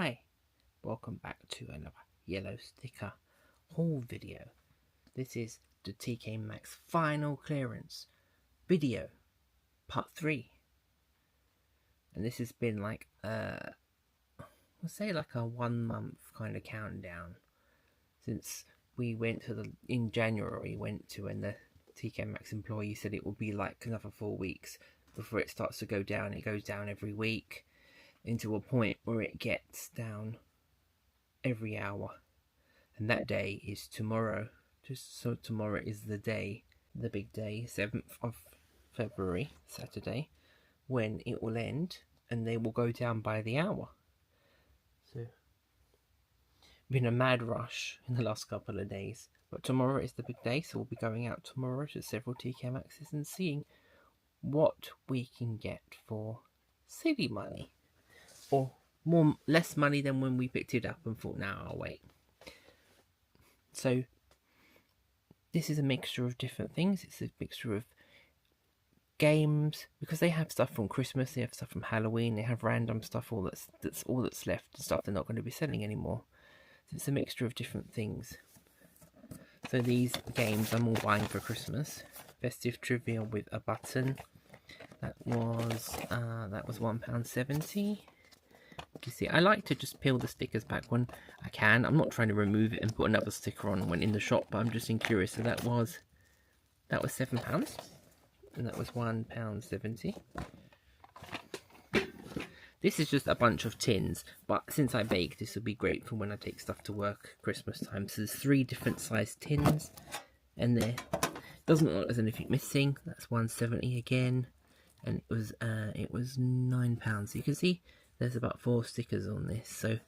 Hi, welcome back to another yellow sticker haul video. This is the Tkmaxx final clearance video, part 3. And this has been like we'll say like a 1 month kind of countdown since we went to in January, and the Tkmaxx employee said it will be like another 4 weeks before it starts to go down. It goes down every week into a point where it gets down every hour, and that day is tomorrow. So tomorrow is the day, the big day, 7th of February, Saturday, when it will end and they will go down by the hour. So been a mad rush in the last couple of days, but tomorrow is the big day, so we'll be going out tomorrow to several Tkmaxx's and seeing what we can get for silly money, or less money than when we picked it up and thought, now I'll wait. So this is a mixture of different things. It's a mixture of games, because they have stuff from Christmas, they have stuff from Halloween, they have random stuff, that's all that's left, stuff they're not going to be selling anymore. So it's a mixture of different things. So these games I'm all buying for Christmas. Festive trivia with a button. That was £1.70. You see, I like to just peel the stickers back when I can. I'm not trying to remove it and put another sticker on when in the shop, but I'm just curious. So that was £7, and that was £1.70. This is just a bunch of tins, but since I bake, this will be great for when I take stuff to work Christmas time. So there's 3 different sized tins, and there doesn't look like there's anything missing. That's £1.70 again, and it was £9. So you can see there's about 4 stickers on this. So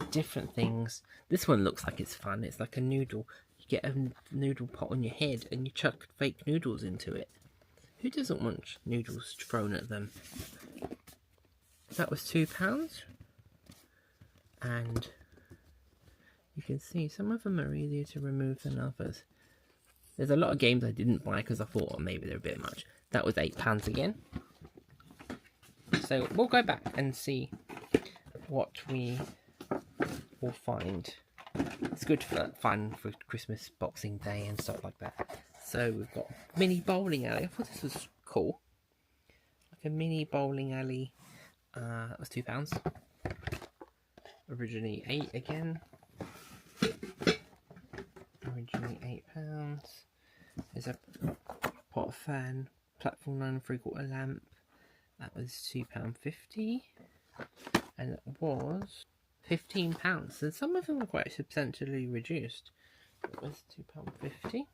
different things. This one looks like it's fun. It's like a noodle. You get a noodle pot on your head and you chuck fake noodles into it. Who doesn't want noodles thrown at them? That was £2. And you can see some of them are easier to remove than others. There's a lot of games I didn't buy because I thought, maybe they're a bit much. That was £8 again. So we'll go back and see what we will find. It's good fun for Christmas, Boxing Day and stuff like that. So we've got mini bowling alley. I thought this was cool. Like a mini bowling alley. That was £2. Originally 8 again. Originally £8. There's a pot fan, platform 9 3/4 lamp. That was £2.50, and it was £15. So some of them were quite substantially reduced. It was £2.50.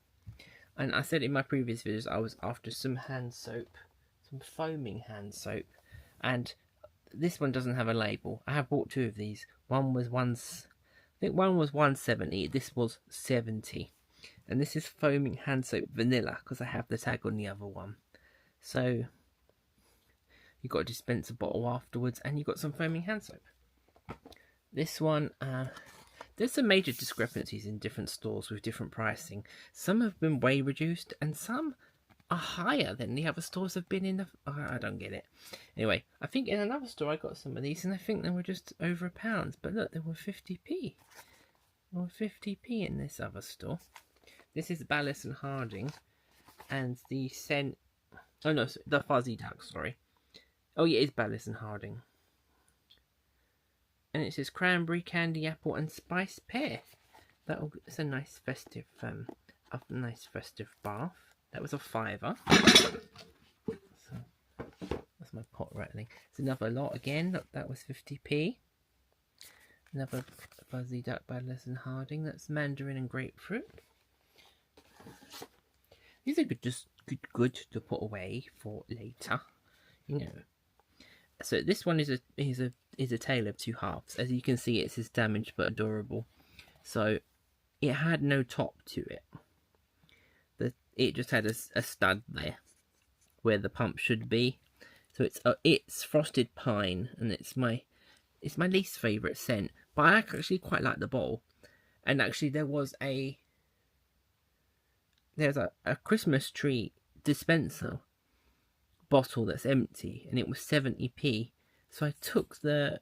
And I said in my previous videos I was after some hand soap, some foaming hand soap, and this one doesn't have a label. I have bought 2 of these. One was £1.70. This was £70, and this is foaming hand soap vanilla because I have the tag on the other one. So you got to dispense a bottle afterwards, and you got some foaming hand soap. This one, there's some major discrepancies in different stores with different pricing. Some have been way reduced, and some are higher than the other stores have been in the... I don't get it. Anyway, I think in another store I got some of these, and I think they were just over £1. But look, they were 50p. They were 50p in this other store. This is Ballas and Harding, and the scent... Oh no, the Fuzzy Duck, sorry. Oh yeah, it's Ballas and Harding. And it says cranberry, candy apple, and spice pear. It's a nice festive, bath. That was a £5. So that's my pot rattling. It's another lot again. Look, that was 50p. Another Fuzzy Duck, Ballas and Harding. That's mandarin and grapefruit. These are good to put away for later, you know. So this one is a tale of 2 halves. As you can see, it says damaged but adorable. So it had no top to it. It just had a stud there where the pump should be. So it's frosted pine, and it's my least favourite scent. But I actually quite like the bottle. And actually there's a Christmas tree dispenser bottle that's empty, and it was 70p, So I took the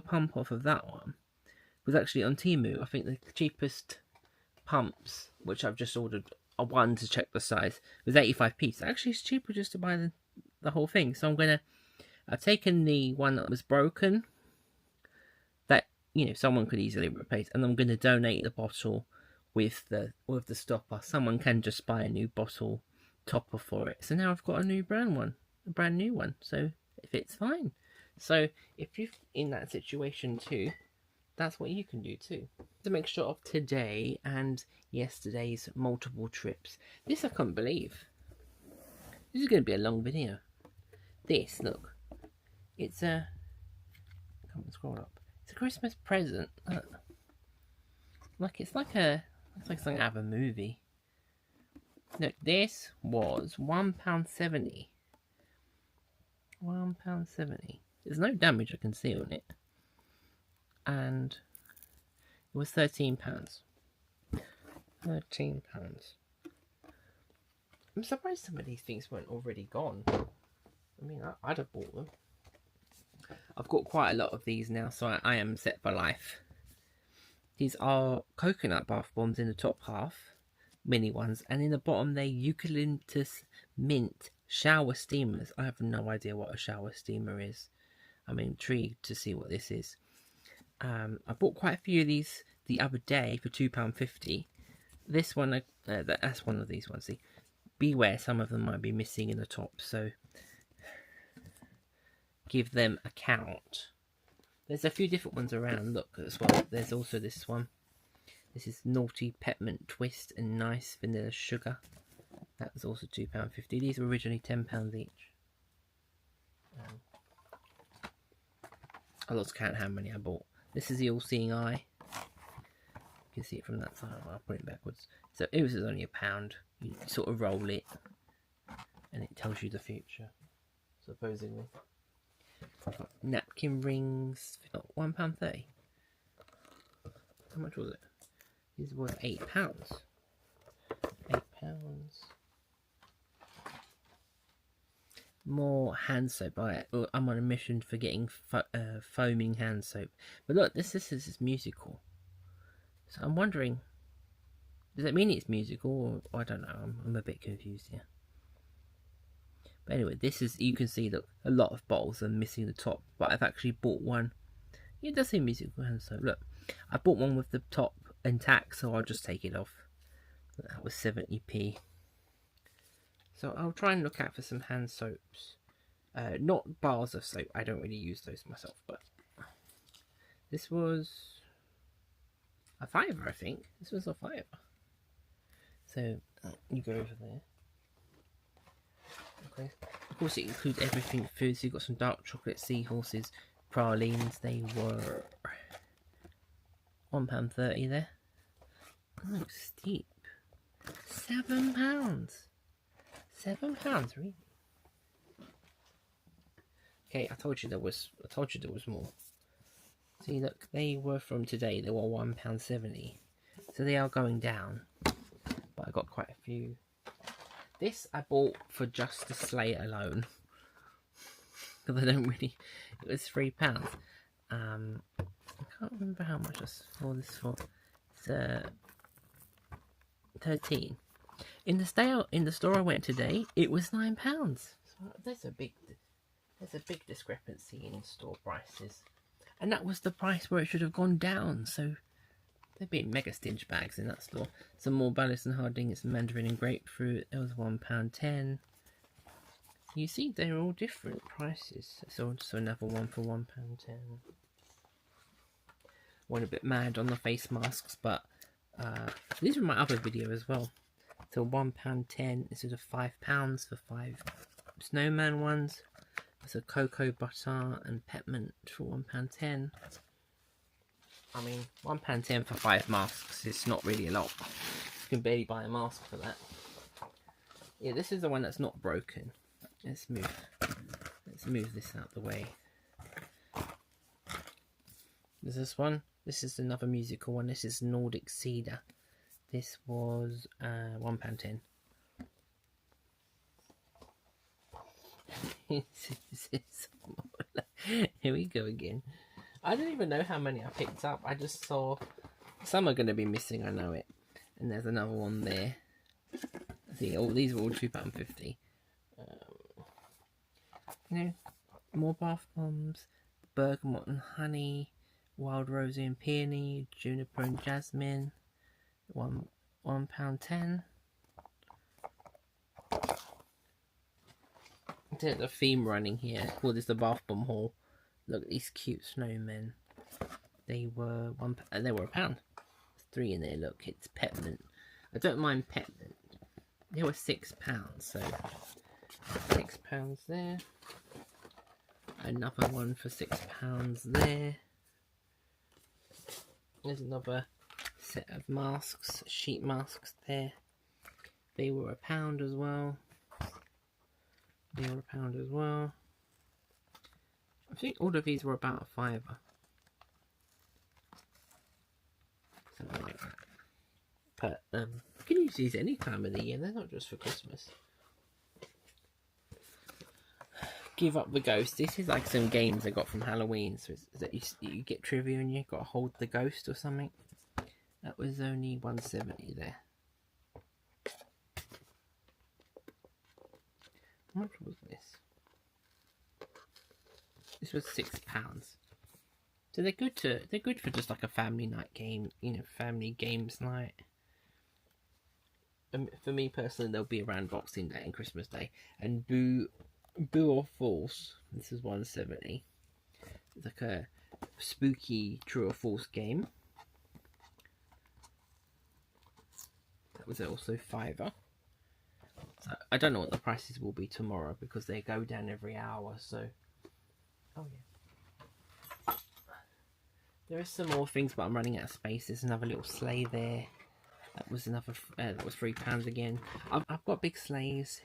pump off of that one. It was actually on Temu. I think the cheapest pumps, which I've just ordered a one to check the size, was 85p. So actually it's cheaper just to buy the whole thing. So I've taken the one that was broken, that, you know, someone could easily replace, and I'm gonna donate the bottle with the stopper. Someone can just buy a new bottle topper for it. So now I've got a brand new one. So it fits fine. So if you're in that situation too, that's what you can do too. It's a mixture of today and yesterday's multiple trips. This I can't believe. This is going to be a long video. This, look. It's a... Come on, scroll up. It's a Christmas present. It's like something out of a movie. Look, this was £1.70. £1.70. There's no damage I can see on it. And it was £13. £13. I'm surprised some of these things weren't already gone. I mean, I'd have bought them. I've got quite a lot of these now, so I am set for life. These are coconut bath bombs in the top half, mini ones, and in the bottom they're eucalyptus mint shower steamers. I have no idea what a shower steamer is. I'm intrigued to see what this is. I bought quite a few of these the other day for £2.50. This one, that's one of these ones. See, beware, some of them might be missing in the top, so give them a count. There's a few different ones around, look, as well. There's also this one. This is Naughty Peppermint Twist and Nice Vanilla Sugar. That was also £2.50. These were originally £10 each. I lost count how many I bought. This is the All-Seeing Eye. You can see it from that side. I'll put it backwards. So it was only £1. You sort of roll it, and it tells you the future, supposedly. Napkin rings, £1.30. How much was it? This was £8. £8. More hand soap. I'm on a mission for getting foaming hand soap. But look, this is musical. So I'm wondering, does that mean it's musical? Or I don't know. I'm a bit confused here. But anyway, this is, you can see that a lot of bottles are missing the top. But I've actually bought one. It does say musical hand soap. Look, I bought one with the top intact, so I'll just take it off. That was 70p. So I'll try and look out for some hand soaps. Not bars of soap. I don't really use those myself, but this was a £5, I think. This was a £5. So you go over there. Okay. Of course, it includes everything food. So you've got some dark chocolate seahorses, pralines. They were £1.30 there. Oh, steep. £7. £7, really? Okay, I told you there was more. See, look, they were from today. They were £1.70, so they are going down. But I got quite a few. This I bought for just the sleigh alone, because I don't really. It was £3. I can't remember how much I saw this for. It's 13. In the store I went today, it was £9. So there's a big discrepancy in store prices, and that was the price where it should have gone down. So they've been mega stinge bags in that store. Some more Ballas and Harding. It's mandarin and grapefruit. It was £1.10. So you see, they're all different prices. So another one for £1.10. Went a bit mad on the face masks, but these were my other video as well. So £1.10 instead of £5 for 5 snowman ones. There's a cocoa butter and peppermint for £1.10. I mean, £1.10 for 5 masks is not really a lot. You can barely buy a mask for that. Yeah, this is the one that's not broken. Let's move this out the way. There's this one. This is another musical one. This is Nordic Cedar. This was £1.10. Here we go again. I don't even know how many I picked up. I just saw some are going to be missing. I know it. And there's another one there. I think all these are all £2.50. You know, more bath bombs, bergamot and honey, wild rose and peony, juniper and jasmine. £1.10. There's a theme running here. Well, there's the bath bomb haul. Look at these cute snowmen. They were £1. There's 3 in there. Look, it's peppermint. I don't mind peppermint. They were £6, so £6 there. Another one for £6 there. There's another set of masks, sheet masks there. They were £1 as well. They were £1 as well. I think all of these were about a £5. Something like that. But you can use these any time of the year. They're not just for Christmas. Give Up the Ghost. This is like some games I got from Halloween. So it's that you get trivia and you've got to hold the ghost or something. That was only £1.70 there. How much was this? This was £6. So they're good for just like a family night game, you know, family games night. For me personally, they'll be around Boxing Day and Christmas Day. And Boo or False. This is £1.70. It's like a spooky true or false game. That was also £5. So I don't know what the prices will be tomorrow because they go down every hour. So, oh yeah. There are some more things, but I'm running out of space. There's another little sleigh there. That was another. That was £3 again. I've got big sleighs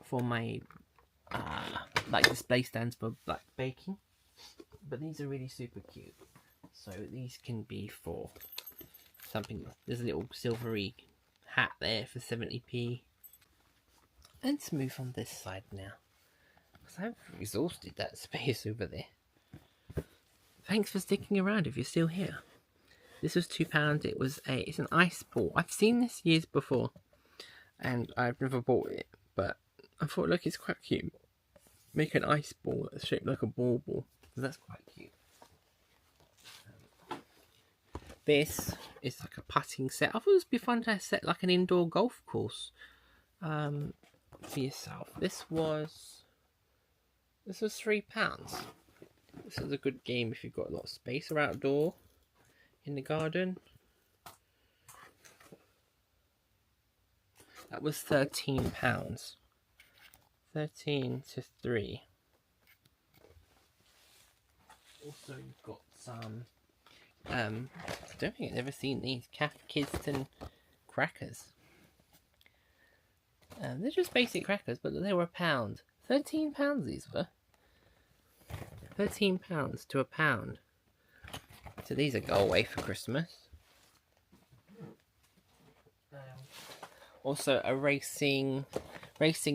for my like display stands for like baking, but these are really super cute. So these can be for something. There's a little silvery hat there for 70p. Let's move on this side now, because I've exhausted that space over there. Thanks for sticking around if you're still here. This was £2. It's an ice ball. I've seen this years before, and I've never bought it, but I thought, look, it's quite cute. Make an ice ball that's shaped like a ball. So that's quite cute. This is like a putting set. I thought it would be fun to set like an indoor golf course for yourself. This was £3. This is a good game if you've got a lot of space or outdoor in the garden. That was £13. 13 to 3. Also, you've got some. I don't think I've ever seen these Kidston crackers. They're just basic crackers, but they were £1. £13 these were. £13 to £1. So these are go away for Christmas. Also a racing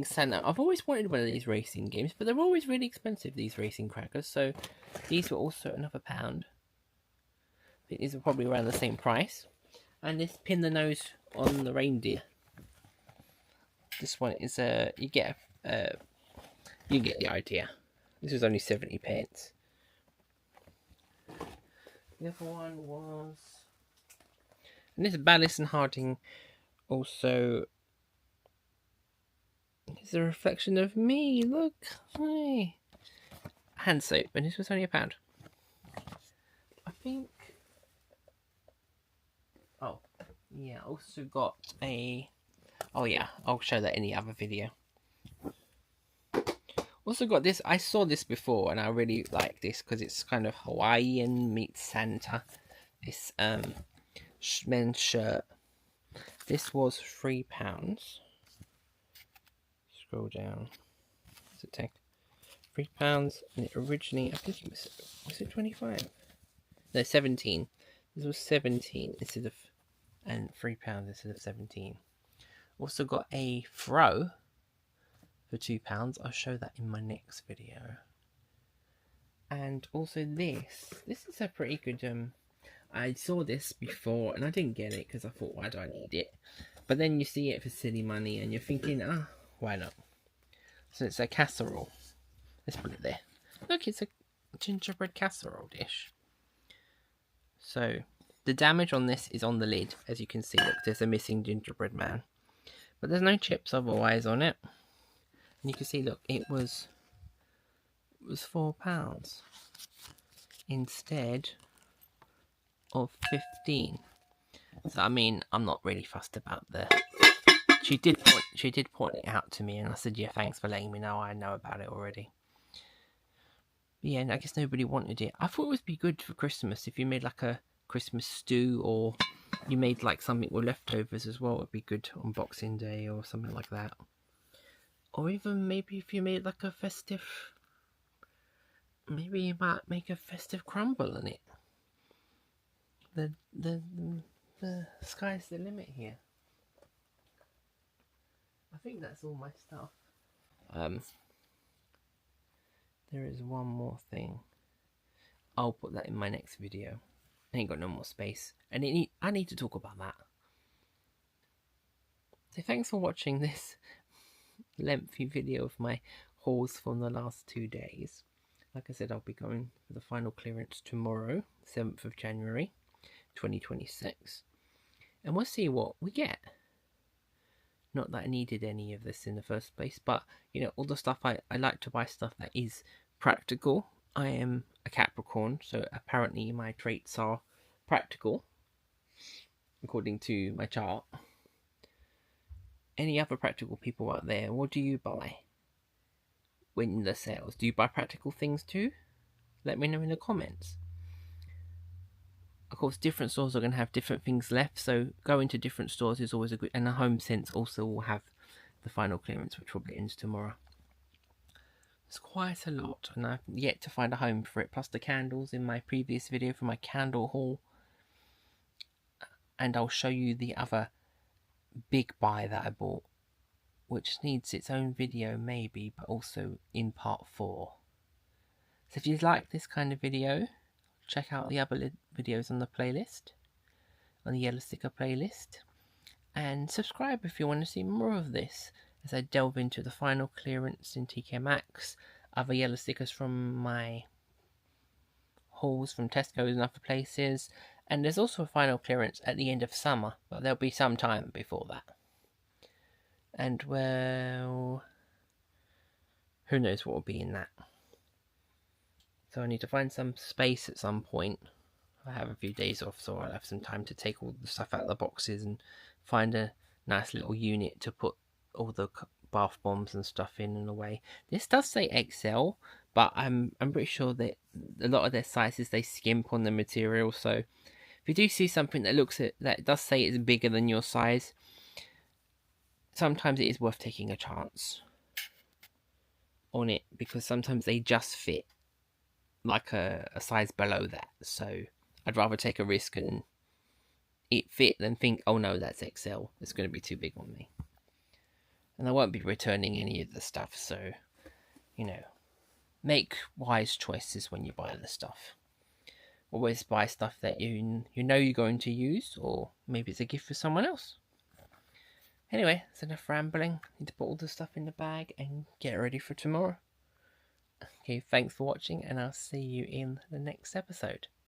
Santa. I've always wanted one of these racing games, but they're always really expensive, these racing crackers. So these were also another £1. I think these are probably around the same price. And this pin the nose on the reindeer. This one is you get the idea. This was only 70p. The other one was, and this is Ballas and Harding. Also, it's a reflection of me. Look, hi. Hand soap, and this was only £1. I think. Oh, yeah. Also got a. Oh yeah, I'll show that in the other video. Also got this. I saw this before, and I really like this because it's kind of Hawaiian meets Santa. This men's shirt. This was £3. Scroll down. What's it take? £3, and it originally, I think it was it 25? No, 17. This was 17 instead of, and £3 instead of 17. Also got a throw for £2. I'll show that in my next video. And also this is a pretty good, I saw this before and I didn't get it because I thought, why do I need it? But then you see it for silly money and you're thinking, why not? So it's a casserole. Let's put it there. Look, it's a gingerbread casserole dish. So the damage on this is on the lid. As you can see, look, there's a missing gingerbread man. But there's no chips otherwise on it. And you can see, look, it was £4 instead of 15. So I mean, I'm not really fussed about the. She did point it out to me, and I said, "Yeah, thanks for letting me know. I know about it already." But yeah, and I guess nobody wanted it. I thought it would be good for Christmas if you made like a Christmas stew, or you made like something with leftovers as well. It'd be good on Boxing Day or something like that. Or even maybe if you made like a festive. Maybe you might make a festive crumble in it. The sky's the limit here. I think that's all my stuff. There is one more thing. I'll put that in my next video. I ain't got no more space, and I need to talk about that. So thanks for watching this lengthy video of my hauls from the last 2 days. Like I said, I'll be going for the final clearance tomorrow, 7th of January, 2026. And we'll see what we get. Not that I needed any of this in the first place, but, you know, all the stuff I like to buy stuff that is practical. I am a Capricorn, so apparently my traits are practical, according to my chart. Any other practical people out there, what do you buy when the sales? Do you buy practical things too? Let me know in the comments. Of course, different stores are going to have different things left, so going to different stores is always a good. And the Home Sense also will have the final clearance, which probably ends tomorrow. It's quite a lot, and I've yet to find a home for it. Plus the candles in my previous video for my candle haul, and I'll show you the other big buy that I bought, which needs its own video maybe, but also in part 4. So if you like this kind of video, check out the other videos on the playlist, on the Yellowsticker playlist, and subscribe if you want to see more of this as I delve into the final clearance in Tkmaxx, other Yellowstickers from my hauls from Tesco's and other places, and there's also a final clearance at the end of summer, but there'll be some time before that. And well, who knows what will be in that. So I need to find some space at some point. I have a few days off, so I'll have some time to take all the stuff out of the boxes and find a nice little unit to put all the bath bombs and stuff in and away. This does say XL, but I'm pretty sure that a lot of their sizes, they skimp on the material. So if you do see something that does say it's bigger than your size, sometimes it is worth taking a chance on it, because sometimes they just fit like a size below that. So I'd rather take a risk and it fit than think, oh no, that's XL, it's going to be too big on me. And I won't be returning any of the stuff, so, you know, make wise choices when you buy the stuff. Always buy stuff that you know you're going to use, or maybe it's a gift for someone else. Anyway, that's enough rambling. Need to put all the stuff in the bag and get ready for tomorrow. Okay, thanks for watching, and I'll see you in the next episode.